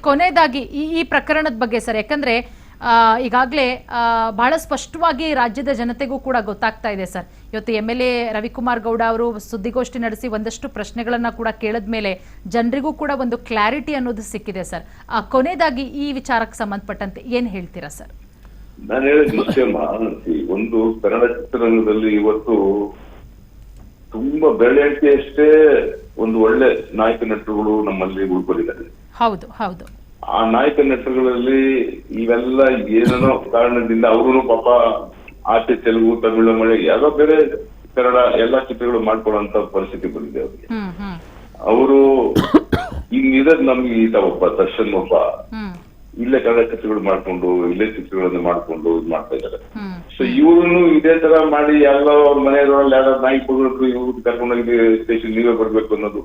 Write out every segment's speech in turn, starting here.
ಕೊನೆಯದಾಗಿ ಈ ಪ್ರಕರಣದ ಬಗ್ಗೆ ಸರ್, ಯಾಕಂದ್ರೆ ಈಗಾಗಲೇ ಬಹಳ ಸ್ಪಷ್ಟವಾಗಿ ರಾಜ್ಯದ ಜನತೆಗೂ ಕೂಡ ಗೊತ್ತಾಗ್ತಾ ಇದೆ ಸರ್. ಇವತ್ತು MLA ರವಿಕುಮಾರ್ ಗೌಡ ಅವರು ಸುದ್ದಿಗೋಷ್ಠಿ ನಡೆಸಿ ಒಂದಷ್ಟು ಪ್ರಶ್ನೆಗಳನ್ನ ಕೂಡ ಕೇಳಿದ ಮೇಲೆ ಜನರಿಗೂ ಕೂಡ ಒಂದು ಕ್ಲಾರಿಟಿ ಅನ್ನೋದು ಸಿಕ್ಕಿದೆ ಸರ್. ಕೊನೆಯದಾಗಿ ಈ ವಿಚಾರಕ್ಕೆ ಸಂಬಂಧಪಟ್ಟಂತೆ ಏನ್ ಹೇಳ್ತೀರಾ ಸರ್? ನಾನು ಹೇಳಿದ ಒಂದು ಕನ್ನಡ ಚಿತ್ರರಂಗದಲ್ಲಿ ಇವತ್ತು ತುಂಬಾ ಬೆಳೆಯಷ್ಟೇ ಒಂದು ಒಳ್ಳೆ ನಾಯಕ ನಟರುಗಳು ನಮ್ಮಲ್ಲಿ ಉಳ್ಕೊಂಡಿದ್ದಾರೆ. ಹೌದು ಹೌದು. ಆ ನಾಯಕ ನಟರುಗಳಲ್ಲಿ ಇವೆಲ್ಲ ಏನೇನೋ ಕಾರಣದಿಂದ ಅವರು ಪಾಪ ಆಚೆ ತೆಲುಗು, ತಮಿಳು, ಮಳೆ ಯಾರೋ ಬೇರೆ ಕನ್ನಡ ಎಲ್ಲಾ ಚಿತ್ರಗಳು ಮಾಡ್ಕೊಳ್ಳುವಂತ ಪರಿಸ್ಥಿತಿ ಬಂದಿದೆ ಅವ್ರಿಗೆ. ಅವರು ಇರೋದ್ ನಮ್ಗೆ ಈತ ಒಬ್ಬ ದರ್ಶನ್ ಒಬ್ಬ ಇಲ್ಲೇ ಕನ್ನಡ ಚಿತ್ರಗಳು ಮಾಡ್ಕೊಂಡು ಇಲ್ಲೇ ಚಿತ್ರಗಳನ್ನ ಮಾಡ್ಕೊಂಡು ಇದು ಮಾಡ್ತಾ ಇದ್ದಾರೆ. ಸೊ ಇವ್ರನ್ನು ಇದೇ ತರ ಮಾಡಿ ಎಲ್ಲ ಅವ್ರ ಮನೆಯವರಲ್ಲಿ ಯಾವ್ದಾದ್ರು ನಾಯಿ ಕೊಡಬೇಕು, ಇವ್ರು ಕರ್ಕೊಂಡೋಗಿ ಸ್ಟೇಷನ್ ನೀವೇ ಬರ್ಬೇಕು ಅನ್ನೋದು,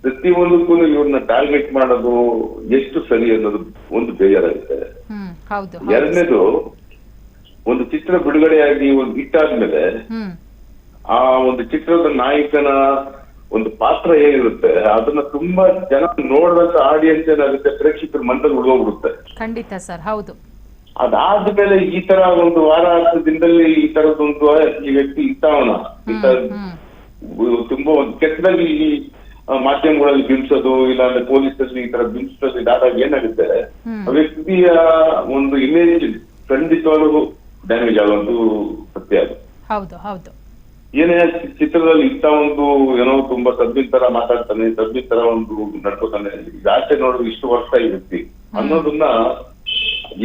ಪ್ರತಿಯೊಂದಕ್ಕೂ ಇವ್ರನ್ನ ಟಾರ್ಗೆಟ್ ಮಾಡೋದು ಎಷ್ಟು ಸರಿ ಅನ್ನೋದು ಒಂದು ಬೇಜಾರಾಗುತ್ತೆ. ಎರಡನೇದು, ಒಂದು ಚಿತ್ರ ಬಿಡುಗಡೆಯಾಗಿ ಒಂದು ಹಿಟ್ಟಾದ್ಮೇಲೆ ಆ ಒಂದು ಚಿತ್ರದ ನಾಯಕನ ಒಂದು ಪಾತ್ರ ಏನಿರುತ್ತೆ ಅದನ್ನ ತುಂಬಾ ಜನ ನೋಡಿದಂತ ಆಡಿಯನ್ಸ್ ಏನಾಗುತ್ತೆ, ಪ್ರೇಕ್ಷಕರ ಮನದಲ್ಲಿ ಉಳಿದೋಗ್ಬಿಡುತ್ತೆ. ಖಂಡಿತ ಸರ್, ಹೌದು. ಅದಾದ್ಮೇಲೆ ಈ ತರ ಒಂದು ವಾರ 10 ದಿನದಲ್ಲಿ ಈ ತರದೊಂದು ಈ ವ್ಯಕ್ತಿ ಇತ್ತವನ ತುಂಬಾ ಒಂದು ಕೆಟ್ಟದಾಗಿ ಈ ಮಾಧ್ಯಮಗಳಲ್ಲಿ ಬಿಂಬಿಸೋದು, ಇಲ್ಲಾಂದ್ರೆ ಪೊಲೀಸಲ್ಲಿ ಈ ತರ ಬಿಂಬಿಸೋದು ಇದಾದಾಗ ಏನಾಗುತ್ತೆ, ಆ ವ್ಯಕ್ತಿಯ ಒಂದು ಇಮೇಜ್ ಖಂಡಿತವಾಗೂ ಡ್ಯಾಮೇಜ್ ಆಗೋದು ಸತ್ಯ. ಅದು ಹೌದು ಹೌದು. ಏನೇ ಚಿತ್ರದಲ್ಲಿ ಇಂತ ಒಂದು ಏನೋ ತುಂಬಾ ಸಬ್ಬಿನ ತರ ಮಾತಾಡ್ತಾನೆ, ಸಬ್ಬಿನ ತರ ಒಂದು ನಡ್ಕೋತಾನೆ, ಆಚೆ ನೋಡೋದು ಇಷ್ಟು ವರ್ಷ ಇರುತ್ತೆ ಅನ್ನೋದನ್ನ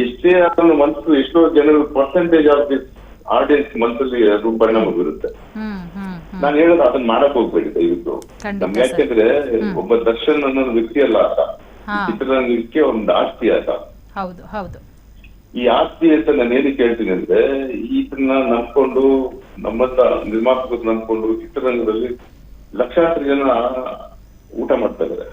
ಎಷ್ಟೇ ಅದನ್ನ ಮನಸ್ಸು ಎಷ್ಟೋ ಜನರು ಪರ್ಸೆಂಟೇಜ್ ಆಫ್ ದಿಸ್ ಆಡಿಯನ್ಸ್ ಮನಸ್ಸಲ್ಲಿ ಅದು ಪರಿಣಾಮ ಬೀರುತ್ತೆ. ನಾನು ಹೇಳೋದು ಅದನ್ನ ಮಾಡಕ್ ಹೋಗ್ಬೇಡಿ ದಯವಿಟ್ಟು. ನಮ್ಗೆ ಯಾಕೆಂದ್ರೆ ಒಬ್ಬ ದರ್ಶನ್ ಅನ್ನೋ ವ್ಯಕ್ತಿ ಅಲ್ಲ ಆತ, ಚಿತ್ರರಂಗಕ್ಕೆ ಒಂದು ಆಸ್ತಿ ಆತ. ಹೌದು ಹೌದು. ಈ ಆಸ್ತಿ ಅಂತ ನಾನು ಏನಕ್ಕೆ ಹೇಳ್ತೀನಿ ಅಂದ್ರೆ, ಇದನ್ನ ನಂಬ್ಕೊಂಡು ನಮ್ಮಂತ ನಿರ್ಮಾಪಕರು ನಂಬ್ಕೊಂಡು ಚಿತ್ರರಂಗದಲ್ಲಿ ಲಕ್ಷಾಂತರ ಜನ ಊಟ ಮಾಡ್ತಾ ಇದಾರೆ.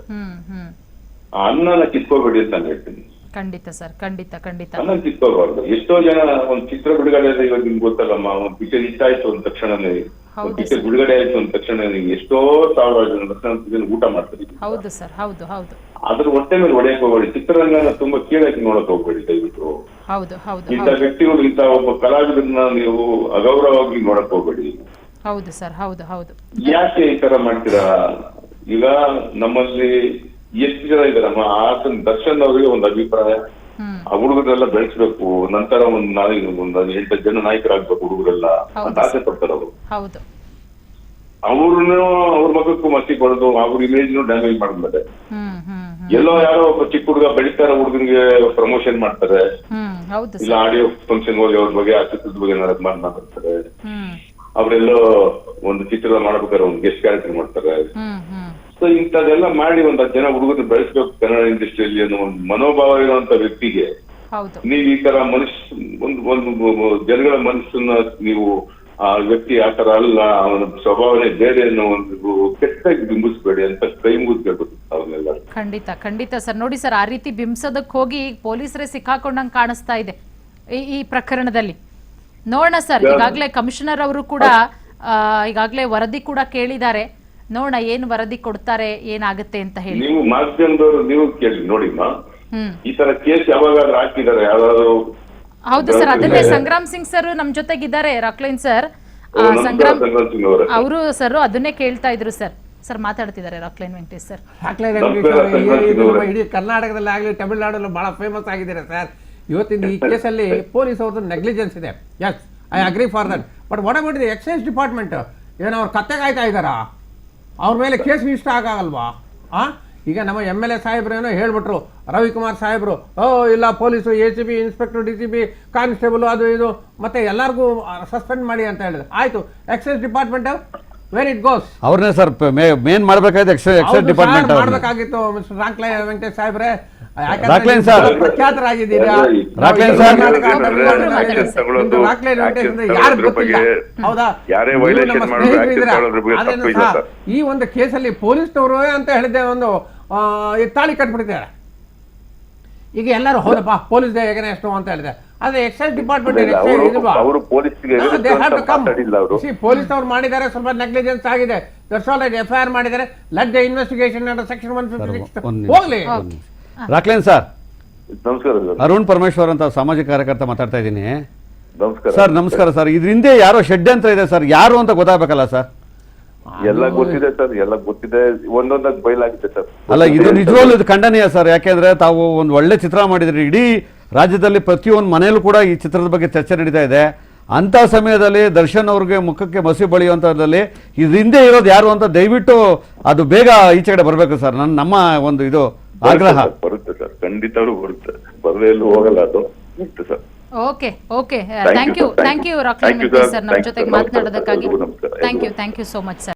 ಆ ಅನ್ನನ ಕಿತ್ಕೋಬೇಡಿ ಅಂತ ನಾನು ಹೇಳ್ತೀನಿ. ಖಂಡಿತ ಸರ್, ಖಂಡಿತ ಖಂಡಿತ. ಅನ್ನ ಕಿತ್ಕೋಬಾರ್ದು. ಎಷ್ಟೋ ಜನ ಒಂದ್ ಚಿತ್ರ ಬಿಡುಗಡೆ ಇವಾಗ ನಿಮ್ಗೆ ಗೊತ್ತಲ್ಲಮ್ಮ, ಒಂದ್ ಪಿಕ್ಚರ್ ಇಷ್ಟ ಆಯ್ತು ಅಂದ ತಕ್ಷಣನೇ, ಒಂದ್ ಪಿಕ್ಚರ್ ಬಿಡುಗಡೆ ಆಯ್ತು ಅಂದ ತಕ್ಷಣ ಎಷ್ಟೋ ಸಾವಿರ ಜನ ಲಕ್ಷಾಂತರ ಜನ ಊಟ ಮಾಡ್ತಾರೆ. ಹೌದು ಸರ್, ಹೌದು ಹೌದು. ಅದ್ರ ಹೊಟ್ಟೆ ಮೇಲೆ ಹೊಡೆಯಕ್ ಹೋಗ್ಬೇಡಿ, ಚಿತ್ರರಂಗನ ತುಂಬಾ ಕೀಳಾಗಿ ನೋಡಕ್ ಹೋಗ್ಬೇಡಿ ದಯವಿಟ್ಟು. ಹೌದು ಹೌದು. ಇಂಥ ವ್ಯಕ್ತಿಗಳು, ಇಂಥ ಒಬ್ಬ ಕಲಾವಿದರನ್ನ ನೀವು ಅಗೌರವವಾಗಿ ನೋಡಕ್ ಹೋಗ್ಬೇಡಿ. ಹೌದು ಸರ್, ಹೌದು ಹೌದು. ಯಾಕೆ ಈ ತರ ಮಾಡ್ತೀರಾ? ಈಗ ನಮ್ಮಲ್ಲಿ ಎಷ್ಟು ಜನ ಇದಾರಮ್ಮ, ಆತನ ದರ್ಶನ್ ಅವರಿಗೆ ಒಂದು ಅಭಿಪ್ರಾಯ, ಆ ಹುಡುಗರೆಲ್ಲ ಬೆಳೆಸ್ಬೇಕು, ನಂತರ ಒಂದು 8 ಜನ ನಾಯಕರಾಗ್ಬೇಕು ಹುಡುಗರೆಲ್ಲ ಅಂತ ಆಸೆ ಪಡ್ತಾರೆ ಅವರು. ಅವ್ರನ್ನು ಅವ್ರ ಮಗಕ್ಕೂ ಮಸಿ ಕೊಡೋದು, ಅವ್ರ ಇಮೇಜ್ ಡ್ಯಾಮೇಜ್ ಮಾಡಿದ್ಮೇಲೆ ಎಲ್ಲೋ ಯಾರೋ ಒಬ್ಬ ಚಿಕ್ಕ ಹುಡುಗ ಬೆಳಿತಾರ ಹುಡುಗನಿಗೆ ಪ್ರಮೋಷನ್ ಮಾಡ್ತಾರೆ, ಇಲ್ಲ ಆಡಿಯೋ ಫಂಕ್ಷನ್ ಹೋಗಿ ಅವ್ರ ಬಗ್ಗೆ ಆ ಚಿತ್ರದ ಬಗ್ಗೆ ಮಾತಾಡ್ತಾರೆ. ಅವ್ರೆಲ್ಲೋ ಒಂದು ಚಿತ್ರ ಮಾಡ್ಬೇಕಾದ್ರೆ ಒಂದು ಗೆಸ್ಟ್ ಕ್ಯಾರೆಕ್ಟರ್ ಮಾಡ್ತಾರೆ. ಸೊ ಇಂಥದೆಲ್ಲ ಮಾಡಿ ಒಂದ್ 10 ಜನ ಹುಡುಗರನ್ನ ಬೆಳೆಸ್ಬೇಕು ಕನ್ನಡ ಇಂಡಸ್ಟ್ರಿಯಲ್ಲಿ ಅನ್ನೋ ಒಂದು ಮನೋಭಾವ ಇರುವಂತ ವ್ಯಕ್ತಿಗೆ ನೀವ್ ಈ ತರ ಒಂದು ಜನಗಳ ಮನಸ್ಸನ್ನ ನೀವು ಆ ವ್ಯಕ್ತಿ ಆತರ ಅಲ್ಲ, ಅವನ ಸ್ವಭಾವನೆ ಬೇರೆ ಅನ್ನೋ ಒಂದು ಕೆಟ್ಟಾಗಿ ಬಿಂಬಿಸ್ಬೇಡಿ ಅಂತ ಕೈ ಮುಗಿಸ್ಬೇಕು ಅವ್ರನ್ನೆಲ್ಲ. ಖಂಡಿತ ಖಂಡಿತ ಸರ್. ನೋಡಿ ಸರ್, ಆ ರೀತಿ ಬಿಂಬಿಸೋದಕ್ಕೆ ಹೋಗಿ ಪೊಲೀಸರೇ ಸಿಕ್ಕಾಕೊಂಡಂಗೆ ಕಾಣಿಸ್ತಾ ಇದೆ ಈ ಪ್ರಕರಣದಲ್ಲಿ. ನೋಡೋಣ ಸರ್, ಈಗಾಗಲೇ ಕಮಿಷನರ್ ಅವರು ಕೂಡ ಈಗಾಗಲೇ ವರದಿ ಕೂಡ ಕೇಳಿದ್ದಾರೆ. ನೋಡೋಣ ಏನ್ ವರದಿ ಕೊಡ್ತಾರೆ, ಏನಾಗುತ್ತೆ ಅಂತ ಹೇಳಿ. ನೀವು ಮಾಧ್ಯಮದವರು ನೀವು ಕೇಳಿ ನೋಡಿ, ಈ ತರ ಕೇಸ್ ಯಾವಾಗಾದ್ರೂ ಹಾಕಿದ್ದಾರೆ ಯಾವ್ದಾದ್ರು? ಹೌದು ಸರ್, ಅದನ್ನೇ ಸಂಗ್ರಾಮ್ ಸಿಂಗ್ ಸರ್ ನಮ್ ಜೊತೆಗಿದ್ದಾರೆ, ರಾಕ್ಲೈನ್ ಸರ್. ಸಂಗ್ರಾಮ್ ಅವರು ಸರ್ ಅದನ್ನೇ ಕೇಳ್ತಾ ಇದ್ರು ಸರ್. ಸರ್ ಮಾತಾಡ್ತಿದ್ದಾರೆ ರಾಕ್ಲೈನ್ ವೆಂಕಟೇಶ್ ಸರ್. ಇಡೀ ಕರ್ನಾಟಕದಲ್ಲಿ ಆಗ್ಲಿ ತಮಿಳುನಾಡಲ್ಲಿ ಬಹಳ ಫೇಮಸ್ ಆಗಿದ್ದಾರೆ ಸರ್. ಇವತ್ತಿನ ಈ ಕೇಸಲ್ಲಿ ಪೊಲೀಸ್ ಅವ್ರದ್ದು ನೆಗ್ಲಿಜೆನ್ಸ್ ಇದೆ. Yes, I agree for that. But what about the excise department? ಏನೋ ಅವ್ರು ಕತ್ತೆಗಾಯ್ತಾ ಇದ್ದಾರಾ? ಅವ್ರ ಮೇಲೆ ಕೇಸ್ ಇಷ್ಟ ಆಗಲ್ವಾ? ಈಗ ನಮ್ಮ MLA ಸಾಹೇಬ್ರೇನೋ ಹೇಳ್ಬಿಟ್ರು, ರವಿಕುಮಾರ್ ಸಾಹೇಬ್ರು, ಇಲ್ಲ police ACP inspector DCP constable ಅದು ಇದು ಮತ್ತೆ ಎಲ್ಲರಿಗೂ ಸಸ್ಪೆಂಡ್ ಮಾಡಿ ಅಂತ ಹೇಳಿದ್ರು. ಆಯ್ತು, exercise department where it goes? ಅವ್ರನ್ನೇ ಸರ್ ಮೇನ್ ಮಾಡ್ಬೇಕಾಯ್ತು, ಎಕ್ಸೈಸ್ ಡಿಪಾರ್ಟ್ಮೆಂಟ್ ಮಾಡ್ಬೇಕಾಗಿತ್ತು. ಮಿಸ್ಟರ್ ರಾಕ್ಲೈನ್ ವೆಂಕಟೇಶ್ ಸಾಹೇಬ್ರೆ, ಪ್ರಖ್ಯಾತರಾಗಿದ್ದೀರಾ. ರಾಕ್ಲೈನ್ ವೆಂಕಟೇಶ್ ಯಾರು ಗೊತ್ತಿಲ್ಲ, ಹೌದಾ? ಈ ಒಂದು ಕೇಸಲ್ಲಿ ಪೊಲೀಸ್ನವರು ಅಂತ ಹೇಳಿದ್ದೆ ಒಂದು ತಾಳಿ ಕಟ್ಬಿಟ್ಟಿದ್ದಾರೆ. ಈಗ ಎಲ್ಲರೂ ಹೌದಪ್ಪ ಪೊಲೀಸ್ ಎಷ್ಟು ಅಂತ ಹೇಳಿದೆ. ಆದ್ರೆ ಎಕ್ಸೈಸ್ ಡಿಪಾರ್ಟ್ಮೆಂಟ್ ಪೊಲೀಸ್ ಅವ್ರು ಮಾಡಿದ್ದಾರೆ, ಸ್ವಲ್ಪ ನೆಗ್ಲಿಜೆನ್ಸ್ ಆಗಿದೆ. FIR ಮಾಡಿದ್ದಾರೆ. ಲೆಟ್ ದ ಇನ್ವೆಸ್ಟಿಗೇಷನ್ ಸೆಕ್ಷನ್ 156 ಹೋಗ್ಲಿ. ರಾಕ್ಲೇನ್ ಸರ್, ನಮಸ್ಕಾರ ಸರ್. ಅರುಣ್ ಪರಮೇಶ್ವರ್ ಅಂತ ಸಾಮಾಜಿಕ ಕಾರ್ಯಕರ್ತ ಮಾತಾಡ್ತಾ ಇದ್ದೀನಿ ನಮಸ್ಕಾರ ಸರ್. ನಮಸ್ಕಾರ ಸರ್. ಇದ್ರ ಹಿಂದೆ ಯಾರೋ ಷಡ್ಯಂತ್ರ ಇದೆ ಸರ್, ಯಾರು ಅಂತ ಗೊತ್ತಾಗಬೇಕಲ್ಲ ಸರ್? ಎಲ್ಲ ಗೊತ್ತಿದೆ ಸರ್, ಎಲ್ಲ ಗೊತ್ತಿದೆ, ಒಂದೊಂದಾಗಿ ಬಯಲಾಗಿದೆ ಸರ್. ಅಲ್ಲ, ಇದು ನಿಜವಾಗ್ಲೂ ಇದು ಖಂಡನೀಯ ಸರ್. ಯಾಕೆಂದ್ರೆ ತಾವು ಒಂದು ಒಳ್ಳೆ ಚಿತ್ರ ಮಾಡಿದ್ರಿ, ಇಡೀ ರಾಜ್ಯದಲ್ಲಿ ಪ್ರತಿಯೊಂದು ಮನೆಯಲ್ಲೂ ಕೂಡ ಈ ಚಿತ್ರದ ಬಗ್ಗೆ ಚರ್ಚೆ ನಡೀತಾ ಇದೆ. ಅಂತ ಸಮಯದಲ್ಲಿ ದರ್ಶನ್ ಅವ್ರಿಗೆ ಮುಖಕ್ಕೆ ಮಸಿ ಬಳಿಯುವಂಥದ್ರಲ್ಲಿ ಇದ್ರ ಹಿಂದೆ ಇರೋದು ಯಾರು ಅಂತ ದಯವಿಟ್ಟು ಅದು ಬೇಗ ಈಚೆಗಡೆ ಬರಬೇಕು ಸರ್. ನಮ್ಮ ಒಂದು ಇದು ಆಗ್ರಹ. ಬರುತ್ತೆ ಸರ್, ಖಂಡಿತವಾಗ್ಲೂ ಬರುತ್ತೆ, ಬರದೇ ಎಲ್ಲೂ ಹೋಗಲ್ಲ, ಅದು ಬರುತ್ತೆ sir. Okay okay, Thank you, thank you sir. Thank thank you. You Rockline Thank you, sir. Sir, ನಮ್ಮ Thank you, ಜೊತೆಗೆ sir. ಮಾತನಾಡೋದಕ್ಕಾಗಿ. ನಮಸ್ಕಾರ. Thank you so much sir.